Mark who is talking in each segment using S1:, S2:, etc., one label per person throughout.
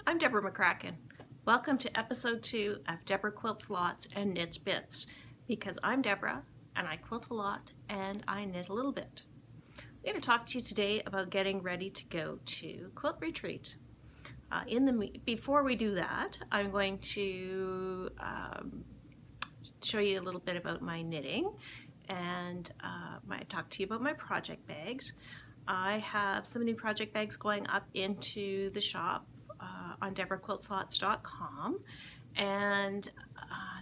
S1: I'm Debra McCracken. Welcome to episode 2 of Debra Quilts Lots and Knits Bits, because I'm Debra and I quilt a lot and I knit a little bit. I'm going to talk to you today about getting ready to go to Quilt Retreat. Before we do that, I'm going to show you a little bit about my knitting and talk to you about my project bags. I have some new project bags going up into the shop on debraquiltslots.com, and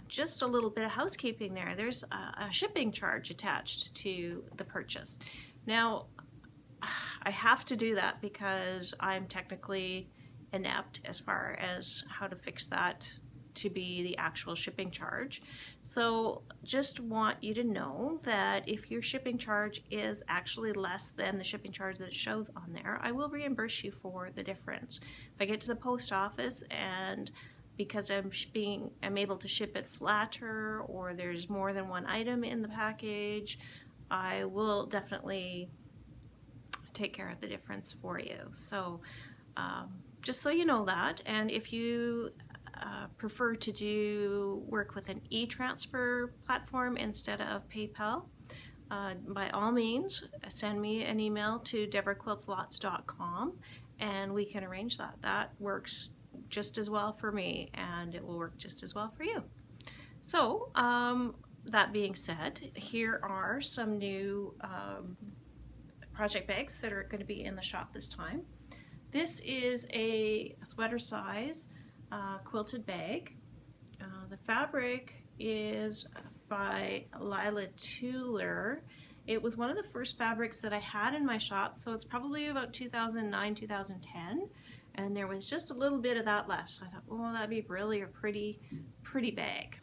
S1: just a little bit of housekeeping there. There's a shipping charge attached to the purchase. Now, I have to do that because I'm technically inept as far as how to fix that to be the actual shipping charge. So just want you to know that if your shipping charge is actually less than the shipping charge that it shows on there, I will reimburse you for the difference. If I get to the post office and because I'm able to ship it flatter, or there's more than one item in the package, I will definitely take care of the difference for you. So just so you know that. And if you prefer to work with an e-transfer platform instead of PayPal, by all means send me an email to debraquiltslots.com and we can arrange that. That works just as well for me and it will work just as well for you. So that being said, here are some new project bags that are going to be in the shop this time. This is a sweater size quilted bag. The fabric is by Lila Tuller. It was one of the first fabrics that I had in my shop, so it's probably about 2009, 2010, and there was just a little bit of that left. So I thought, oh, that'd be really a pretty bag.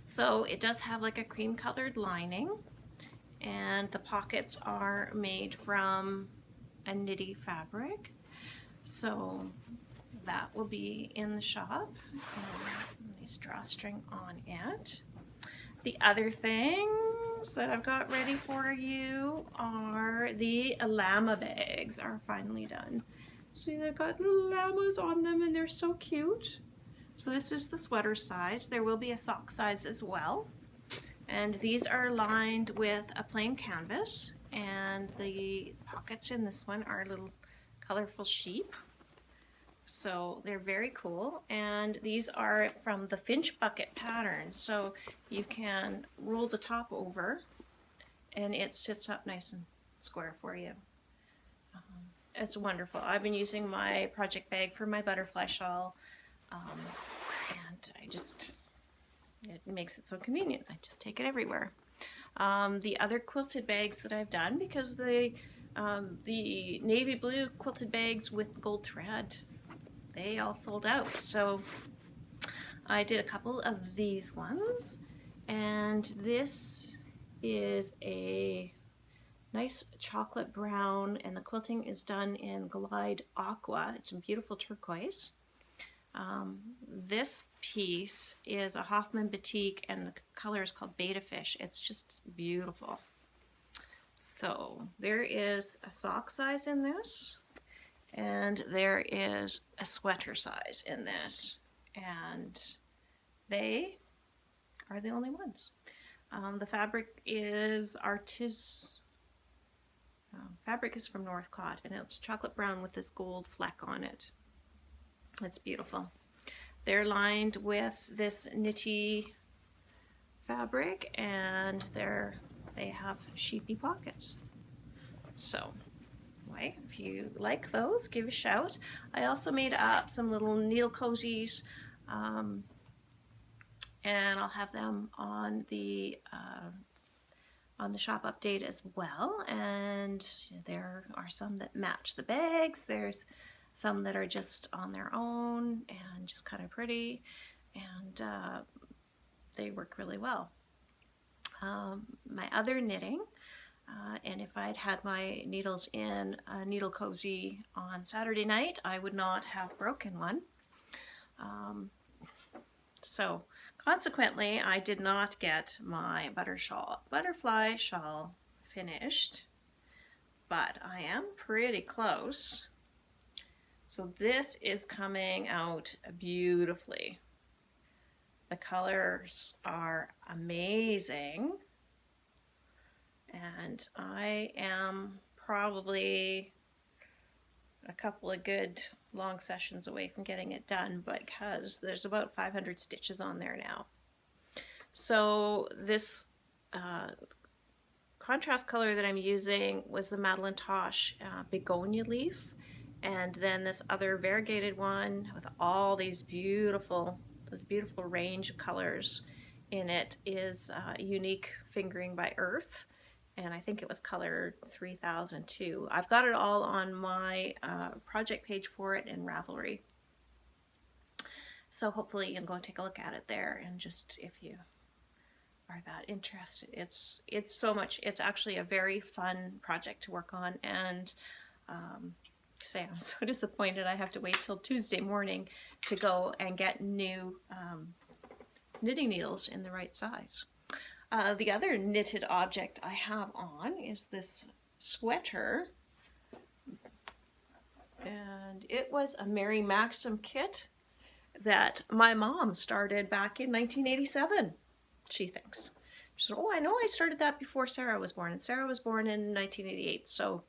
S1: So it does have like a cream colored lining, and the pockets are made from a knitty fabric. So that will be in the shop. Nice drawstring on it. The other things that I've got ready for you are the llama bags are finally done. See, they've got the llamas on them and they're so cute. So this is the sweater size. There will be a sock size as well. And these are lined with a plain canvas, and the pockets in this one are little colorful sheep. So they're very cool, and these are from the Finch bucket pattern, so you can roll the top over and it sits up nice and square for you. It's wonderful. I've been using my project bag for my butterfly shawl, and it makes it so convenient. I just take it everywhere. The other quilted bags that I've done, because the navy blue quilted bags with gold thread, they all sold out. So I did a couple of these ones, and this is a nice chocolate brown, and the quilting is done in Glide Aqua. It's a beautiful turquoise. This piece is a Hoffman batik, and the color is called Beta Fish. It's just beautiful. So there is a sock size in this, and there is a sweater size in this, and they are the only ones. The fabric is fabric is from Northcott, and it's chocolate brown with this gold fleck on it. It's beautiful. They're lined with this knitty fabric, and they have sheepy pockets. So anyway, if you like those, give a shout. I also made up some little needle cozies, and I'll have them on the shop update as well. And there are some that match the bags. There's some that are just on their own and just kind of pretty, and they work really well. My other knitting, and if I'd had my needles in a needle cozy on Saturday night, I would not have broken one. So consequently, I did not get my butterfly shawl finished, but I am pretty close. So this is coming out beautifully. The colors are amazing. And I am probably a couple of good long sessions away from getting it done, because there's about 500 stitches on there now. So this contrast color that I'm using was the Madeline Tosh begonia leaf, and then this other variegated one with all these beautiful range of colors in it is Unique Fingering by Earth, and I think it was color 3002. I've got it all on my project page for it in Ravelry, so hopefully you can go and take a look at it there, and just if you are that interested, it's so much. It's actually a very fun project to work on, and say I'm so disappointed I have to wait till Tuesday morning to go and get new knitting needles in the right size. The other knitted object I have on is this sweater, and it was a Mary Maxim kit that my mom started back in 1987. She thinks. She said, oh, I know I started that before Sarah was born, and Sarah was born in 1988. So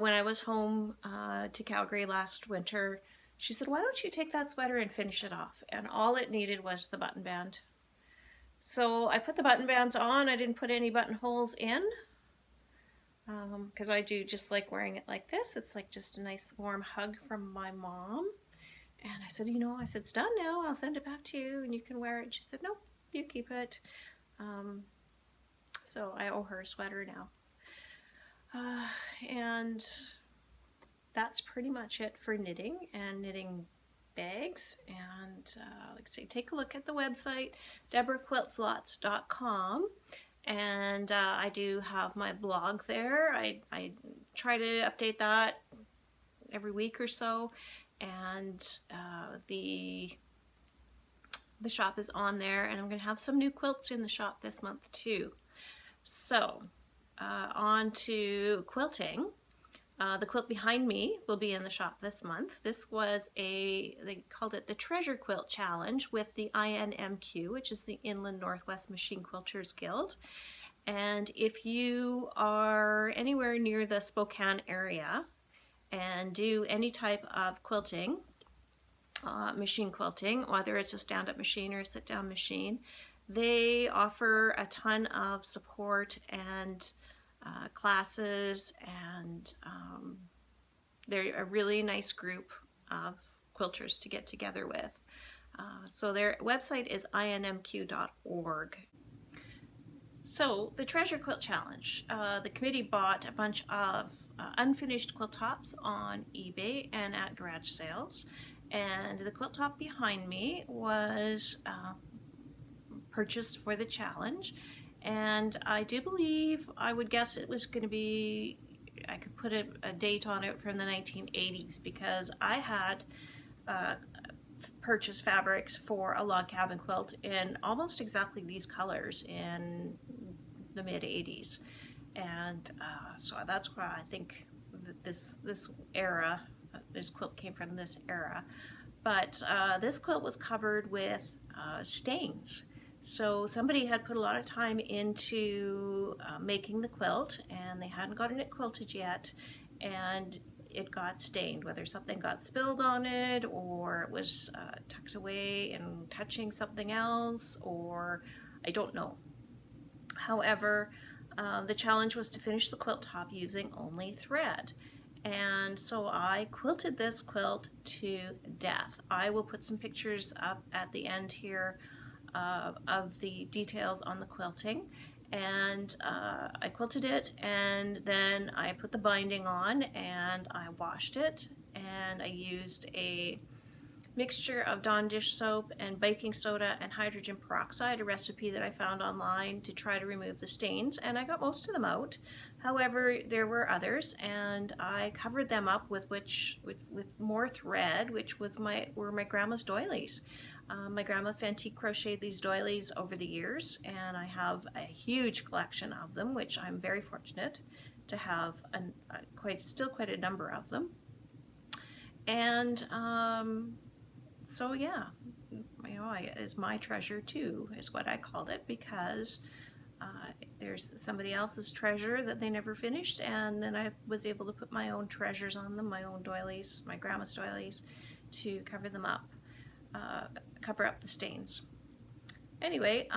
S1: when I was home to Calgary last winter, she said, why don't you take that sweater and finish it off? And all it needed was the button band. So I put the button bands on. I didn't put any buttonholes in, because I do just like wearing it like this. It's like just a nice warm hug from my mom. And I said, you know, it's done now. I'll send it back to you and you can wear it. And she said, nope, you keep it. So I owe her a sweater now. And that's pretty much it for knitting and knitting bags. And like I say, take a look at the website, debraquiltslots.com. And I do have my blog there. I try to update that every week or so. And the shop is on there, and I'm going to have some new quilts in the shop this month too. So on to quilting. The quilt behind me will be in the shop this month. This was they called it the Treasure Quilt Challenge with the INMQ, which is the Inland Northwest Machine Quilters Guild. And if you are anywhere near the Spokane area and do any type of quilting, machine quilting, whether it's a stand-up machine or a sit-down machine, they offer a ton of support and classes, and they're a really nice group of quilters to get together with. So their website is inmq.org. So the Treasure Quilt Challenge, the committee bought a bunch of unfinished quilt tops on eBay and at garage sales, and the quilt top behind me was purchased for the challenge, and I do believe, I would guess it was going to be, I could put a date on it, from the 1980s, because I had purchased fabrics for a log cabin quilt in almost exactly these colors in the mid-80s, and so that's why I think that this era, this quilt came from this era. But this quilt was covered with stains. So somebody had put a lot of time into making the quilt, and they hadn't gotten it quilted yet, and it got stained, whether something got spilled on it, or it was tucked away and touching something else, or I don't know. However, the challenge was to finish the quilt top using only thread. And so I quilted this quilt to death. I will put some pictures up at the end here of the details on the quilting. And I quilted it, and then I put the binding on, and I washed it, and I used a mixture of Dawn dish soap and baking soda and hydrogen peroxide, a recipe that I found online, to try to remove the stains, and I got most of them out. However, there were others, and I covered them up with more thread, which were my grandma's doilies. My grandma Fenty crocheted these doilies over the years, and I have a huge collection of them, which I'm very fortunate to have still quite a number of them. And so yeah, you know, it's my treasure too, is what I called it, because there's somebody else's treasure that they never finished, and then I was able to put my own treasures on them, my own doilies, my grandma's doilies, to cover them up, cover up the stains. Anyway,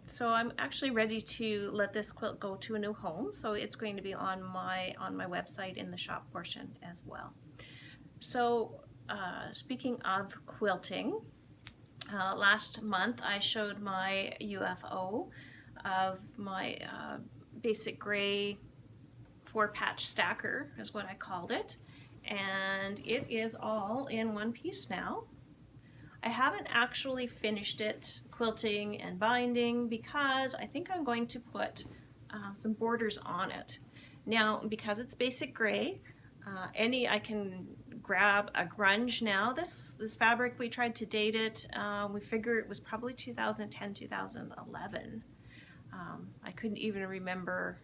S1: so I'm actually ready to let this quilt go to a new home, so it's going to be on my website in the shop portion as well. So speaking of quilting, last month I showed my UFO of my basic gray 4-patch stacker, is what I called it, and it is all in one piece now. I haven't actually finished it quilting and binding because I think I'm going to put some borders on it. Now, because it's basic gray, I can grab a grunge now. This fabric, we tried to date it. We figure it was probably 2010, 2011. I couldn't even remember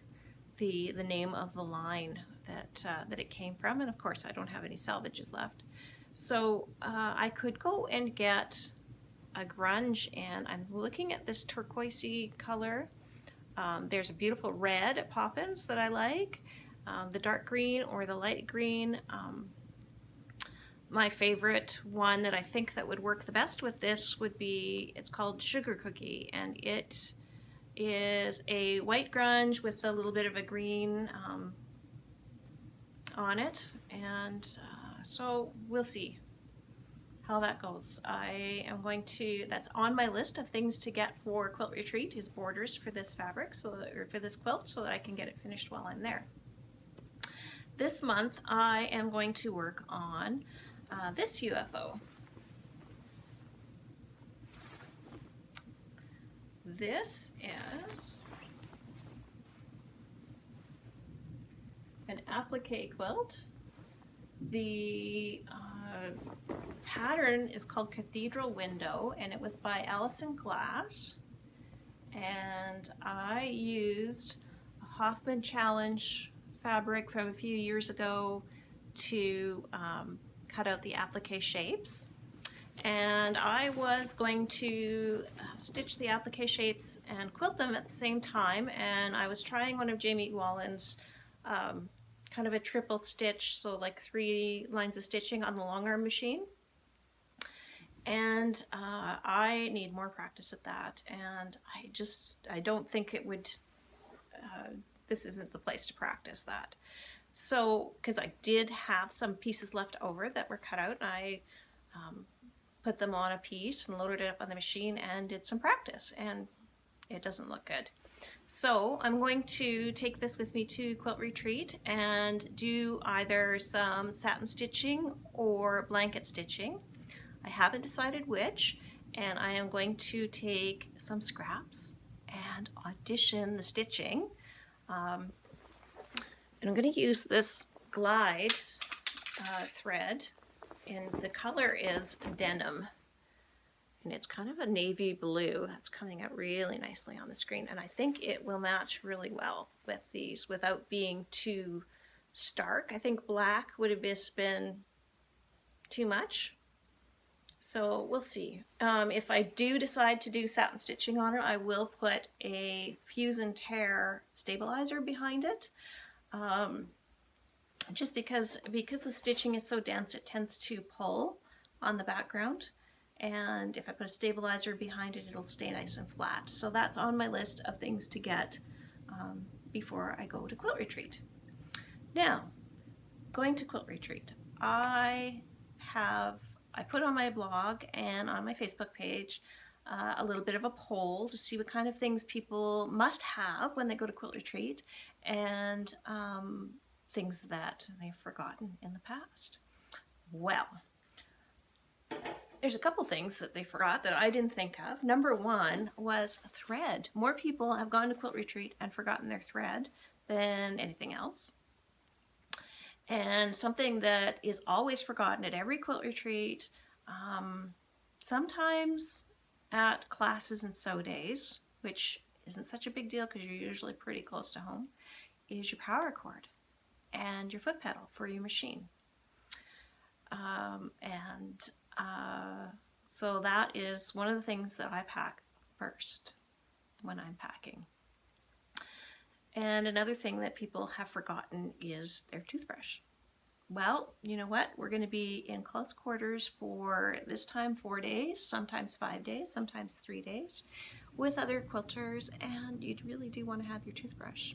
S1: the name of the line that it came from, and of course I don't have any salvages left. So I could go and get a grunge, and I'm looking at this turquoisey color. There's a beautiful red at Poppins that I like, the dark green or the light green. My favorite one that I think that would work the best with this would be, it's called Sugar Cookie, and it is a white grunge with a little bit of a green on it, and so we'll see how that goes. I am going to, that's on my list of things to get for Quilt Retreat, is borders for this fabric, or for this quilt, so that I can get it finished while I'm there. This month I am going to work on this UFO. This is an applique quilt. The pattern is called Cathedral Window, and it was by Allison Glass, and I used a Hoffman Challenge fabric from a few years ago to cut out the applique shapes, and I was going to stitch the applique shapes and quilt them at the same time, and I was trying one of Jamie Wallen's kind of a triple stitch, so like 3 lines of stitching on the long arm machine, and I need more practice at that, and I don't think it would, this isn't the place to practice that. So, because I did have some pieces left over that were cut out, and I put them on a piece and loaded it up on the machine and did some practice, and it doesn't look good. So I'm going to take this with me to Quilt Retreat and do either some satin stitching or blanket stitching. I haven't decided which, and I am going to take some scraps and audition the stitching. And I'm going to use this glide thread, and the color is denim, and it's kind of a navy blue. That's coming out really nicely on the screen, and I think it will match really well with these without being too stark. I think black would have just been too much, so we'll see. If I do decide to do satin stitching on it, I will put a fuse and tear stabilizer behind it. Just because the stitching is so dense, it tends to pull on the background, and if I put a stabilizer behind it, it'll stay nice and flat. So that's on my list of things to get before I go to Quilt Retreat. Now, going to Quilt Retreat, I put on my blog and on my Facebook page a little bit of a poll to see what kind of things people must have when they go to Quilt Retreat, and things that they've forgotten in the past. Well, there's a couple things that they forgot that I didn't think of. Number one was thread. More people have gone to Quilt Retreat and forgotten their thread than anything else. And something that is always forgotten at every Quilt Retreat, sometimes at classes and sew days, which isn't such a big deal because you're usually pretty close to home, is your power cord and your foot pedal for your machine. So that is one of the things that I pack first when I'm packing. And another thing that people have forgotten is their toothbrush. Well, you know what? We're going to be in close quarters for this time 4 days, sometimes 5 days, sometimes 3 days with other quilters, and you really do want to have your toothbrush.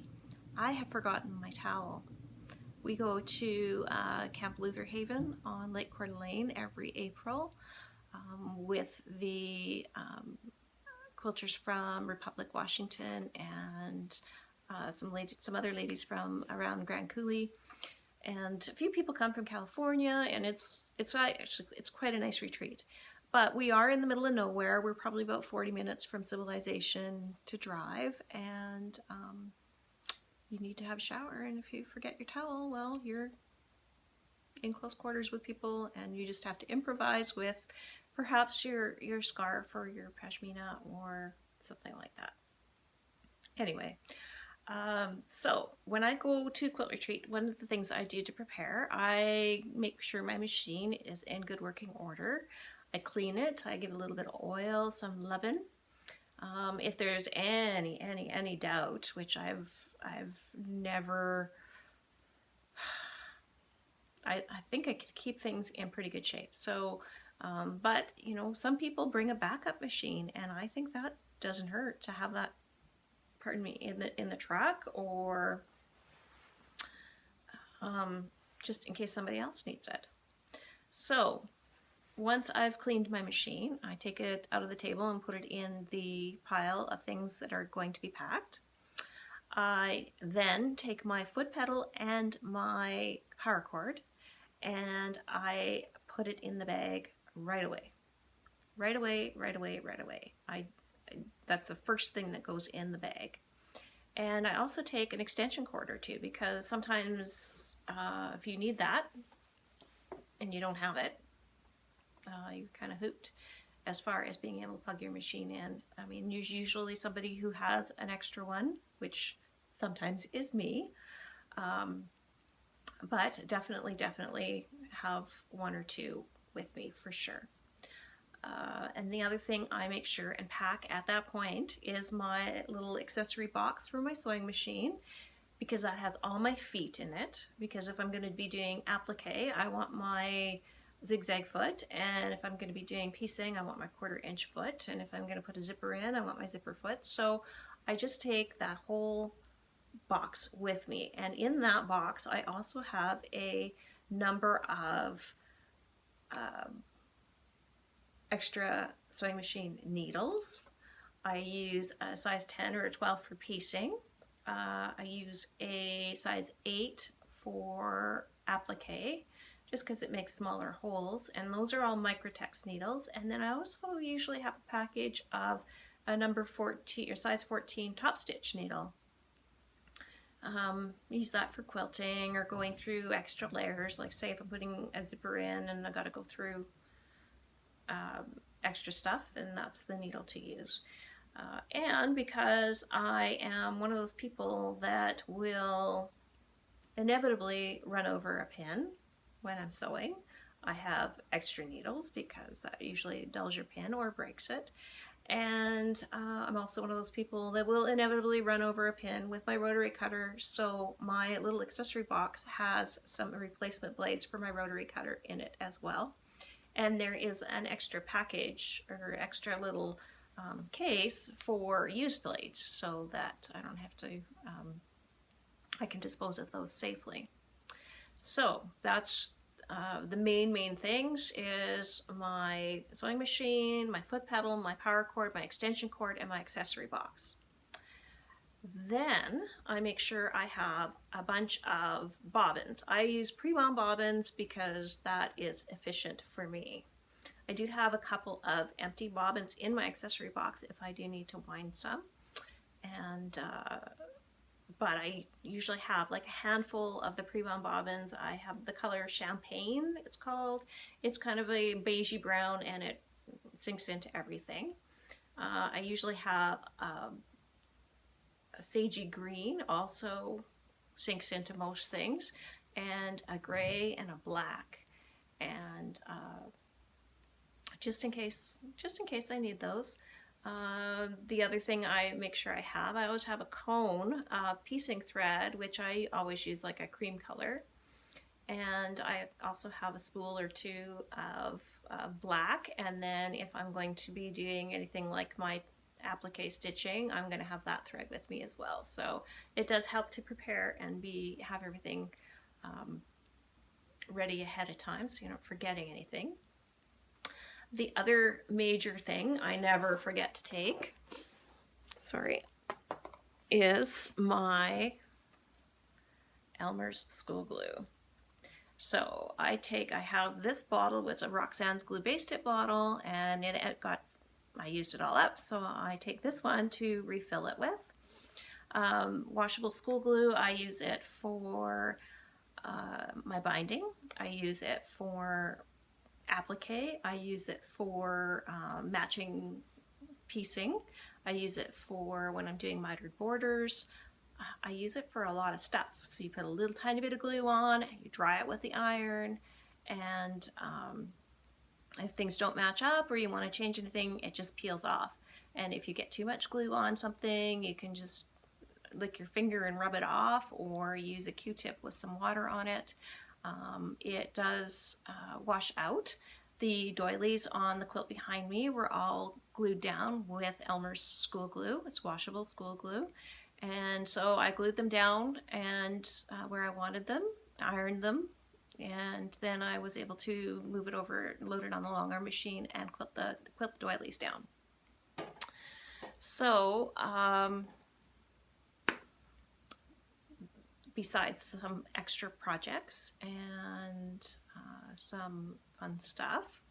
S1: I have forgotten my towel. We go to Camp Luther Haven on Lake Coeur d'Alene every April with the quilters from Republic, Washington, and some other ladies from around Grand Coulee, and a few people come from California, and it's quite a nice retreat. But we are in the middle of nowhere. We're probably about 40 minutes from civilization to drive, and you need to have a shower, and if you forget your towel, well, you're in close quarters with people, and you just have to improvise with perhaps your scarf or your pashmina or something like that. Anyway, so when I go to Quilt Retreat, one of the things I do to prepare, I make sure my machine is in good working order. I clean it, I give it a little bit of oil, some leaven. If there's any doubt, which I've never, I think I keep things in pretty good shape. So, but you know, some people bring a backup machine, and I think that doesn't hurt to have that, pardon me, in the truck, or just in case somebody else needs it. So once I've cleaned my machine, I take it out of the table and put it in the pile of things that are going to be packed. I then take my foot pedal and my paracord, and I put it in the bag right away. Right away. That's the first thing that goes in the bag. And I also take an extension cord or two, because sometimes if you need that and you don't have it, you're kind of hooped as far as being able to plug your machine in. I mean, there's usually somebody who has an extra one, which sometimes is me, but definitely have one or two with me for sure. And the other thing I make sure and pack at that point is my little accessory box for my sewing machine, because that has all my feet in it. Because if I'm going to be doing applique, I want my zigzag foot, and if I'm going to be doing piecing, I want my 1/4 inch foot, and if I'm going to put a zipper in, I want my zipper foot. So I just take that whole box with me, and in that box I also have a number of extra sewing machine needles. I use a size 10 or a 12 for piecing. I use a size 8 for applique, just because it makes smaller holes, and those are all Microtex needles. And then I also usually have a package of a number 14 or size 14 top stitch needle. Use that for quilting or going through extra layers, like say if I'm putting a zipper in and I got to go through extra stuff, then that's the needle to use. And because I am one of those people that will inevitably run over a pin when I'm sewing, I have extra needles, because that usually dulls your pin or breaks it. And I'm also one of those people that will inevitably run over a pin with my rotary cutter, so my little accessory box has some replacement blades for my rotary cutter in it as well. And there is an extra package or extra little case for used blades, so that I don't have to, I can dispose of those safely. So that's the main things is my sewing machine, my foot pedal, my power cord, my extension cord, and my accessory box. Then I make sure I have a bunch of bobbins. I use pre-wound bobbins because that is efficient for me. I do have a couple of empty bobbins in my accessory box if I do need to wind some, and but I usually have like a handful of the pre-wound bobbins. I have the color Champagne, it's called. It's kind of a beigey brown, and it sinks into everything. I usually have a sagey green, also sinks into most things, and a gray and a black. and just in case I need those. The other thing I make sure I always have a cone of piecing thread, which I always use like a cream color. And I also have a spool or two of black, and then if I'm going to be doing anything like my applique stitching, I'm going to have that thread with me as well. So it does help to prepare and have everything ready ahead of time so you're not forgetting anything. The other major thing I never forget to take, is my Elmer's school glue. So I have this bottle, it's a Roxanne's glue base tip bottle, and I used it all up, so I take this one to refill it with. Washable school glue, I use it for my binding, I use it for applique, I use it for matching piecing, I use it for when I'm doing mitered borders. I use it for a lot of stuff. So you put a little tiny bit of glue on, you dry it with the iron, and if things don't match up or you want to change anything, it just peels off. And if you get too much glue on something, you can just lick your finger and rub it off, or use a Q-tip with some water on it. It does wash out. The doilies on the quilt behind me were all glued down with Elmer's school glue. It's washable school glue. And so I glued them down and where I wanted them, ironed them, and then I was able to move it over, load it on the long arm machine, and quilt the doilies down. So besides some extra projects and some fun stuff,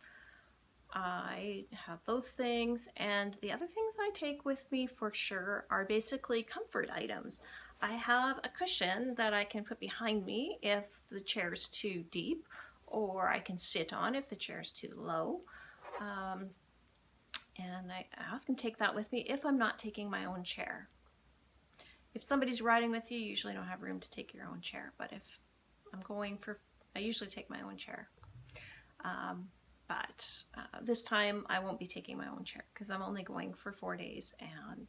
S1: I have those things, and the other things I take with me for sure are basically comfort items. I have a cushion that I can put behind me if the chair is too deep, or I can sit on if the chair is too low. And I often take that with me if I'm not taking my own chair. If somebody's riding with you, you usually don't have room to take your own chair, but if I'm I usually take my own chair. But this time I won't be taking my own chair because I'm only going for 4 days, and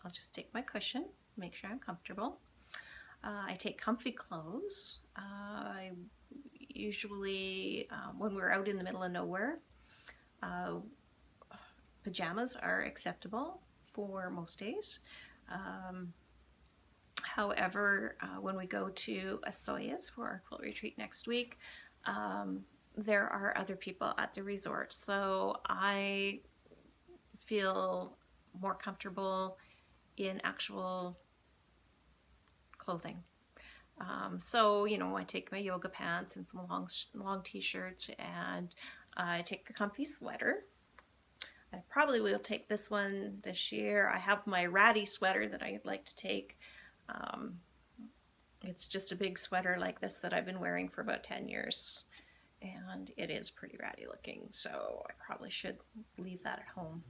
S1: I'll just take my cushion, make sure I'm comfortable. I take comfy clothes. I usually, when we're out in the middle of nowhere, pajamas are acceptable for most days. However, when we go to Asoyas for our quilt retreat next week, there are other people at the resort, so I feel more comfortable in actual clothing. So, you know, I take my yoga pants and some long t-shirts, and I take a comfy sweater. I probably will take this one this year. I have my ratty sweater that I'd like to take. It's just a big sweater like this that I've been wearing for about 10 years. And it is pretty ratty looking, so I probably should leave that at home.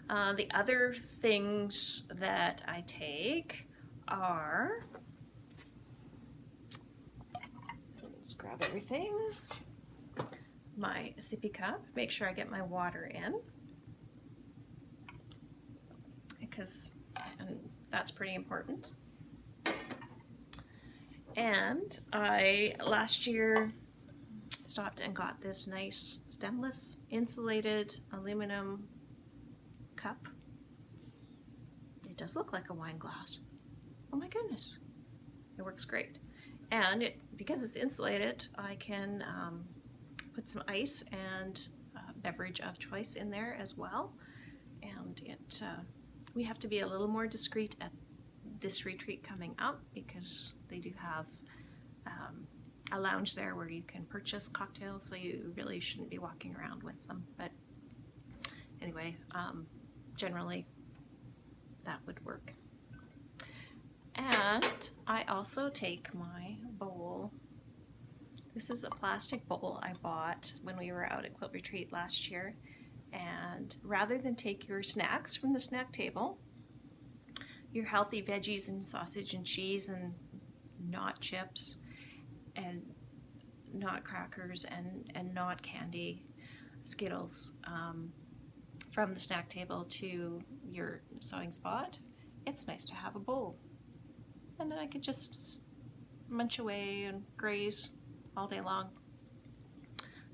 S1: The other things that I take are, let's grab everything, my sippy cup, make sure I get my water in, and that's pretty important. And I last year stopped and got this nice stemless insulated aluminum cup. It does look like a wine glass. Oh my goodness, it works great. And because it's insulated, I can put some ice and beverage of choice in there as well. And we have to be a little more discreet at this retreat coming up because they do have a lounge there where you can purchase cocktails, so you really shouldn't be walking around with them. But anyway, generally that would work. And I also take my bowl. This is a plastic bowl I bought when we were out at Quilt Retreat last year. And rather than take your snacks from the snack table, your healthy veggies and sausage and cheese and not chips, and not crackers and not candy, Skittles, from the snack table to your sewing spot, it's nice to have a bowl. And then I could just munch away and graze all day long.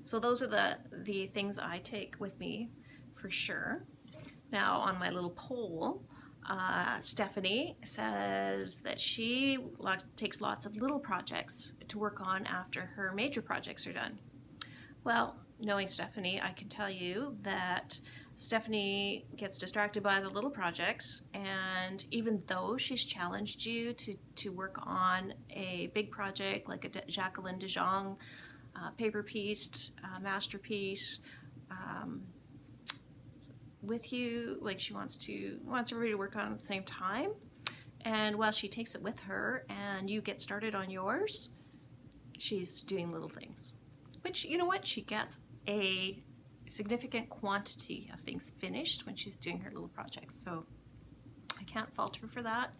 S1: So those are the things I take with me for sure. Now on my little poll, Stephanie says that she takes lots of little projects to work on after her major projects are done. Well, knowing Stephanie, I can tell you that Stephanie gets distracted by the little projects, and even though she's challenged you to work on a big project like a Jacqueline de Jong paper piece, masterpiece, with you, like she wants everybody to work on it at the same time, and while she takes it with her and you get started on yours, she's doing little things, which, you know what, she gets a significant quantity of things finished when she's doing her little projects, so I can't fault her for that.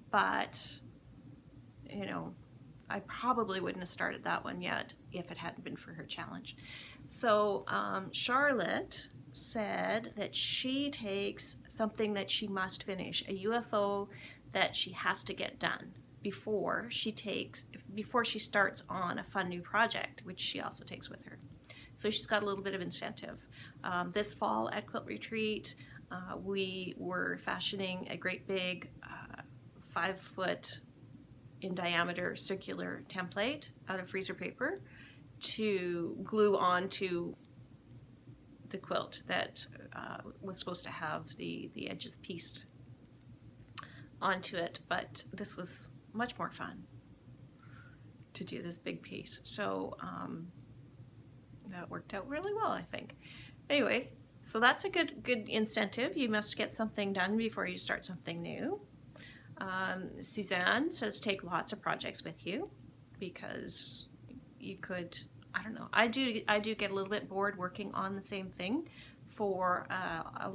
S1: But you know, I probably wouldn't have started that one yet if it hadn't been for her challenge. So Charlotte said that she takes something that she must finish, a UFO that she has to get done before she starts on a fun new project, which she also takes with her. So she's got a little bit of incentive. This fall at Quilt Retreat, we were fashioning a great big 5-foot in diameter circular template out of freezer paper to glue onto the quilt that was supposed to have the edges pieced onto it, but this was much more fun to do this big piece. So that worked out really well, I think. Anyway, so that's a good incentive. You must get something done before you start something new. Suzanne says take lots of projects with you, because you could, I don't know, I do get a little bit bored working on the same thing for a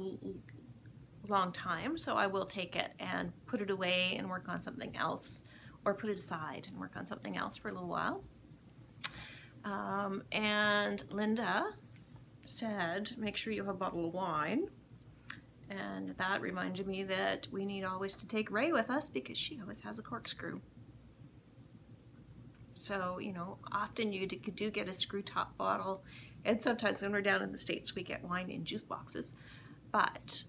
S1: long time, so I will take it and put it away and work on something else, or put it aside and work on something else for a little while. And Linda said make sure you have a bottle of wine, and that reminded me that we need always to take Ray with us, because she always has a corkscrew. So, you know, often you do get a screw top bottle, and sometimes when we're down in the States we get wine in juice boxes, but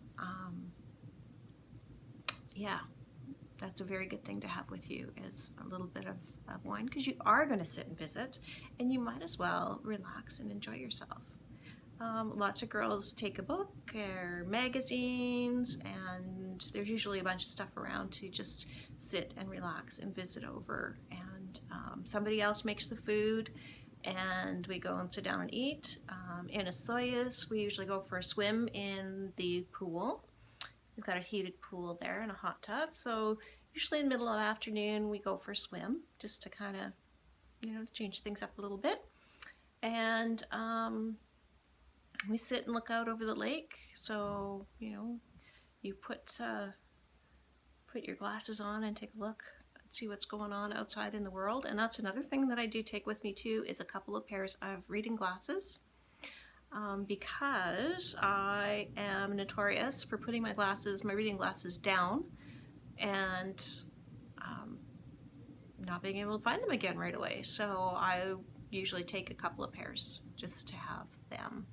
S1: yeah, that's a very good thing to have with you, is a little bit of wine, because you are going to sit and visit, and you might as well relax and enjoy yourself. Lots of girls take a book or magazines, and there's usually a bunch of stuff around to just sit and relax and visit over, and somebody else makes the food and we go and sit down and eat. In Osoyoos, we usually go for a swim in the pool. We've got a heated pool there and a hot tub, so usually in the middle of the afternoon we go for a swim, just to kind of, you know, change things up a little bit. And we sit and look out over the lake, so, you know, you put your glasses on and take a look and see what's going on outside in the world. And that's another thing that I do take with me too, is a couple of pairs of reading glasses, because I am notorious for putting my reading glasses down and not being able to find them again right away. So I usually take a couple of pairs just to have them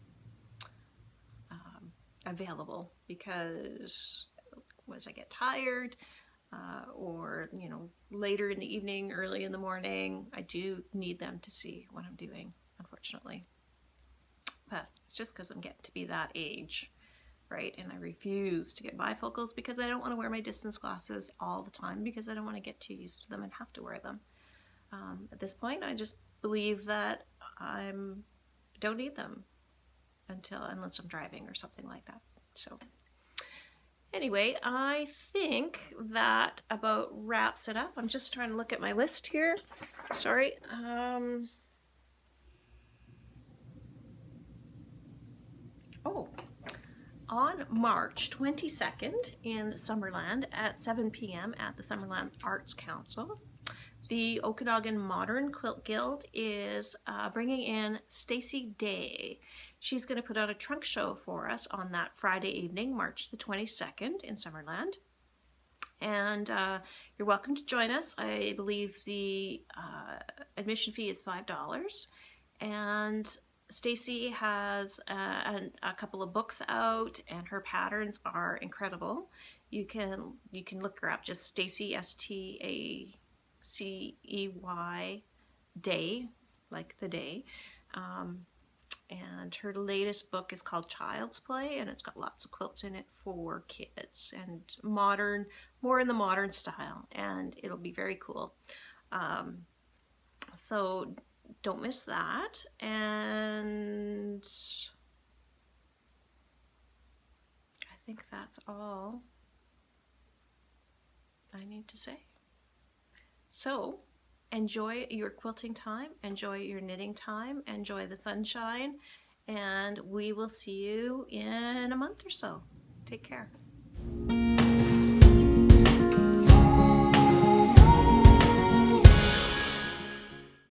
S1: available, because as I get tired, or, you know, later in the evening, early in the morning, I do need them to see what I'm doing, unfortunately. But it's just because I'm getting to be that age, right? And I refuse to get bifocals, because I don't want to wear my distance glasses all the time, because I don't want to get too used to them and have to wear them. At this point, I just believe that I don't need them unless I'm driving or something like that. So anyway, I think that about wraps it up. I'm just trying to look at my list here. Sorry. On March 22nd in Summerland at 7 p.m. at the Summerland Arts Council, the Okanagan Modern Quilt Guild is bringing in Stacy Day. She's going to put on a trunk show for us on that Friday evening, March the 22nd in Summerland. And you're welcome to join us. I believe the admission fee is $5. And Stacy has a couple of books out, and her patterns are incredible. You can look her up, just Stacy, Stacey Day, like the day. And her latest book is called Child's Play, and it's got lots of quilts in it for kids and modern, more in the modern style, and it'll be very cool. So don't miss that. And I think that's all I need to say. So enjoy your quilting time, enjoy your knitting time, enjoy the sunshine, and we will see you in a month or so. Take care.